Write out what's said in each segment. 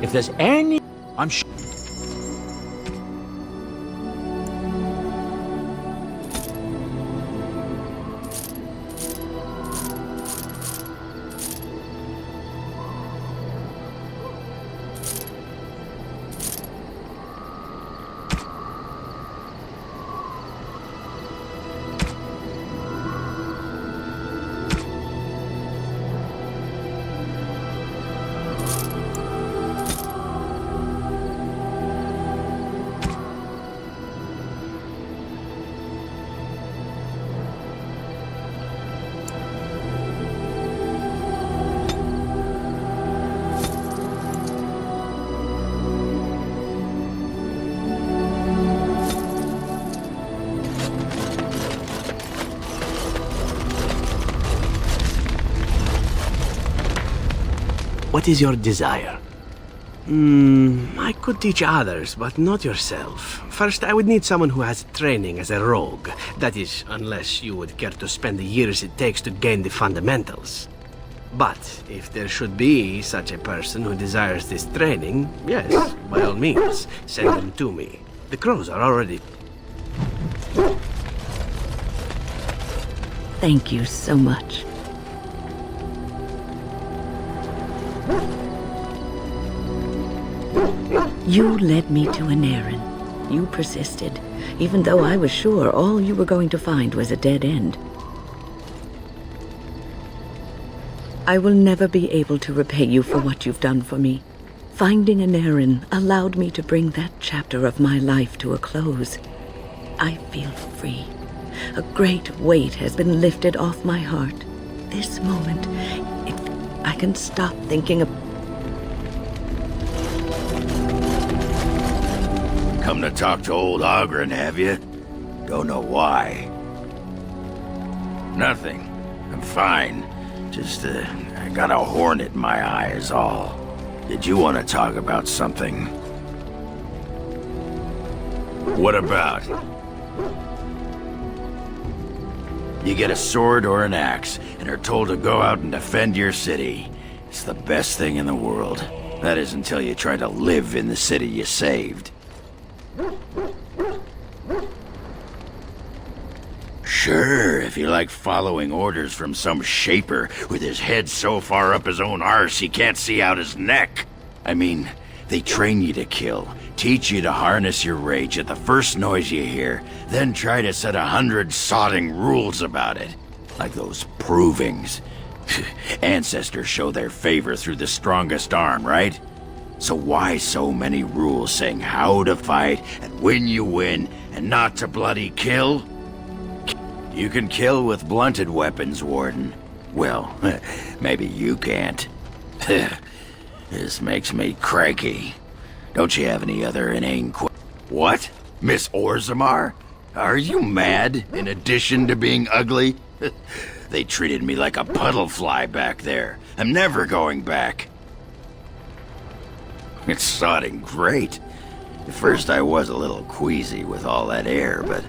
If there's any... I'm sure... What is your desire? I could teach others, but not yourself. First, I would need someone who has training as a rogue. That is, unless you would care to spend the years it takes to gain the fundamentals. But if there should be such a person who desires this training, yes, by all means, send them to me. The crows are already... Thank you so much. You led me to an errand. You persisted, even though I was sure all you were going to find was a dead end. I will never be able to repay you for what you've done for me. Finding an errand allowed me to bring that chapter of my life to a close. I feel free. A great weight has been lifted off my heart. This moment, if I can stop thinking of... Come to talk to old Ogren, have you? Don't know why. Nothing. I'm fine. Just, I got a hornet in my eye is all. Did you want to talk about something? What about? You get a sword or an axe, and are told to go out and defend your city. It's the best thing in the world. That is until you try to live in the city you saved. Sure, if you like following orders from some shaper with his head so far up his own arse he can't see out his neck. I mean, they train you to kill, teach you to harness your rage at the first noise you hear, then try to set 100 sodding rules about it. Like those provings. Ancestors show their favor through the strongest arm, right? So why so many rules saying how to fight and when you win and not to bloody kill? You can kill with blunted weapons, Warden. Well, maybe you can't. This makes me cranky. Don't you have any other inane What? Miss Orzammar? Are you mad, in addition to being ugly? They treated me like a puddle fly back there. I'm never going back. It's sodding great. At first I was a little queasy with all that air, but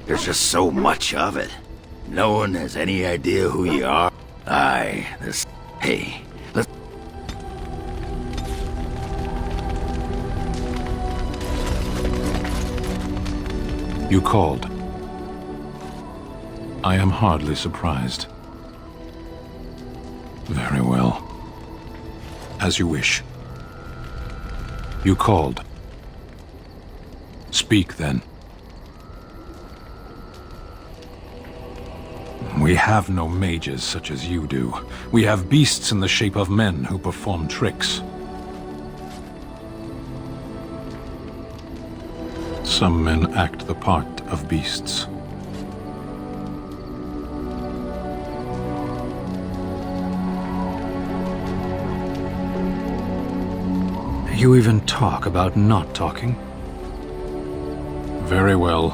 there's just so much of it. No one has any idea who you are. Hey, let's... You called. I am hardly surprised. Very well. As you wish. You called. Speak, then. We have no mages such as you do. We have beasts in the shape of men who perform tricks. Some men act the part of beasts. You even talk about not talking? Very well.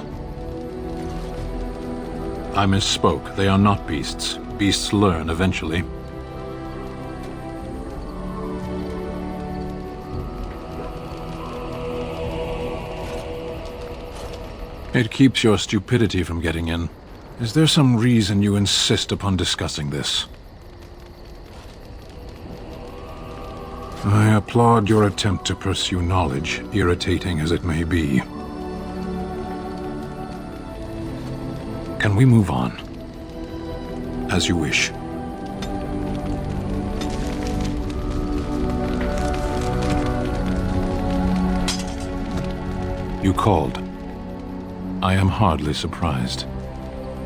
I misspoke. They are not beasts. Beasts learn eventually. It keeps your stupidity from getting in. Is there some reason you insist upon discussing this? I applaud your attempt to pursue knowledge, irritating as it may be. Can we move on? As you wish. You called. I am hardly surprised.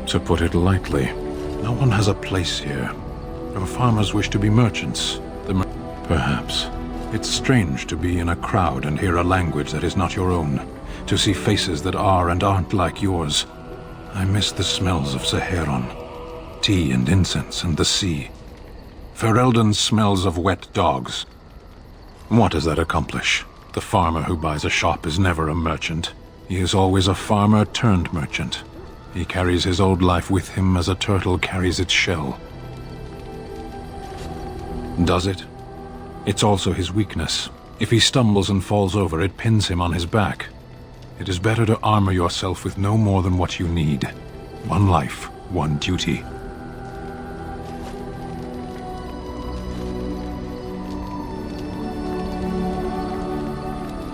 To put it lightly, no one has a place here. Your farmers wish to be merchants. Perhaps. It's strange to be in a crowd and hear a language that is not your own. To see faces that are and aren't like yours. I miss the smells of Saharon. Tea and incense and the sea. Ferelden smells of wet dogs. What does that accomplish? The farmer who buys a shop is never a merchant. He is always a farmer turned merchant. He carries his old life with him as a turtle carries its shell. Does it? It's also his weakness. If he stumbles and falls over, it pins him on his back. It is better to armor yourself with no more than what you need. One life, one duty.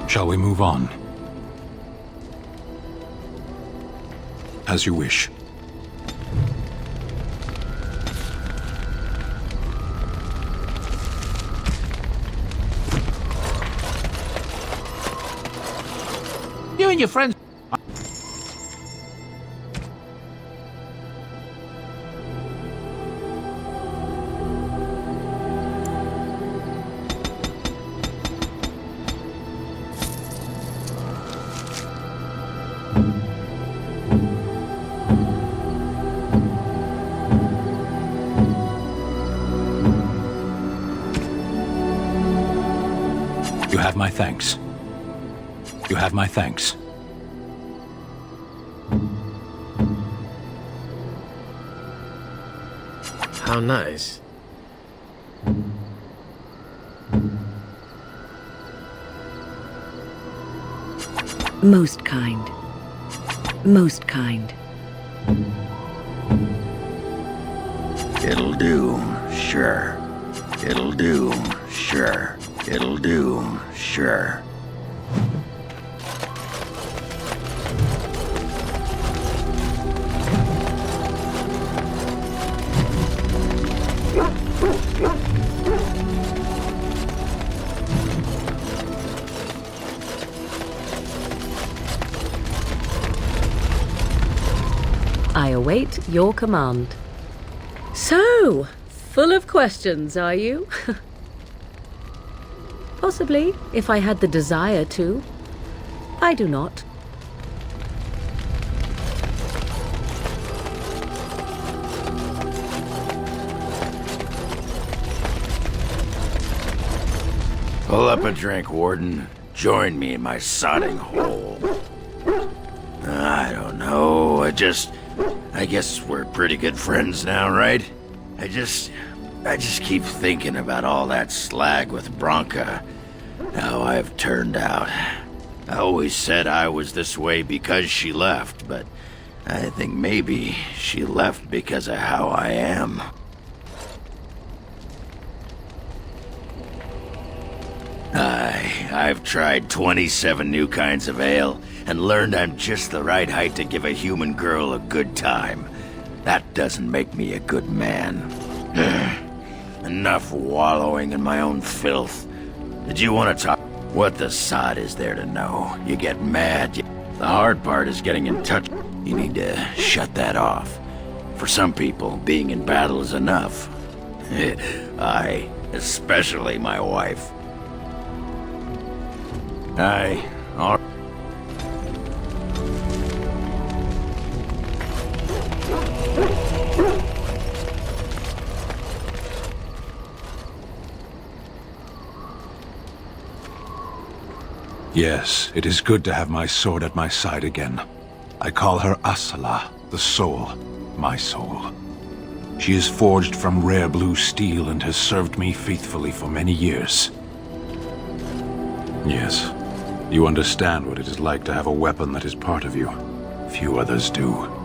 Shall we move on? As you wish. You and your friends. You have my thanks. You have my thanks. How nice. Most kind. Most kind. It'll do, sure. It'll do, sure. It'll do, sure. I await your command. So, full of questions, are you? Possibly, if I had the desire to. I do not. Pull up a drink, Warden. Join me in my sodding hole. I don't know, I guess we're pretty good friends now, right? I just keep thinking about all that slag with Bronca. How I've turned out. I always said I was this way because she left, but I think maybe she left because of how I am. I've tried 27 new kinds of ale, and learned I'm just the right height to give a human girl a good time. That doesn't make me a good man. Enough wallowing in my own filth. Did you want to talk? What the sod is there to know? You get mad. The hard part is getting in touch. You need to shut that off. For some people, being in battle is enough. Especially my wife. All Yes, it is good to have my sword at my side again. I call her Asala, the soul, my soul. She is forged from rare blue steel and has served me faithfully for many years. Yes, you understand what it is like to have a weapon that is part of you. Few others do.